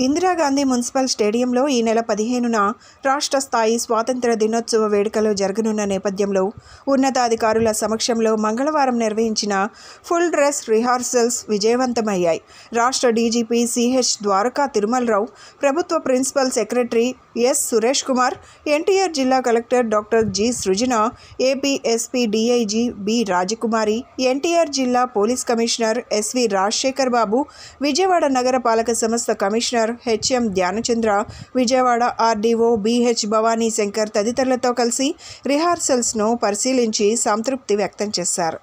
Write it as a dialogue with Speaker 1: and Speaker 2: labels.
Speaker 1: Indira Gandhi municipal స్టేడియంలో ఈ నెల 15న రాష్ట్ర స్థాయి స్వాతంత్ర దినోత్సవ వేడుకలు జరగనున్న నేపథ్యంలో ఉన్నతాధికారుల సమక్షంలో మంగళవారం నిర్వహించిన ఫుల్ డ్రెస్ రిహార్సల్స్ విజయవంతమయ్యాయి. రాష్ట్ర డీజీపీ సిహెచ్ ద్వారకా తిరుమలరావు, ప్రభుత్వ principal secretary S Suresh Kumar, NTR జిల్లా collector doctor G Srujana, AP SP DIG B Rajakumari, NTR జిల్లా police commissioner SV Rajasekhar Babu, Vijayawada నగర పాలక సంస్థ commissioner HM Dhyanachandra, Vijayawada RDO BH Bhavani Shankar తదితరులతో కలిసి రిహార్సల్స్ను పరిశీలించి సంతృప్తి వ్యక్తం చేశారు.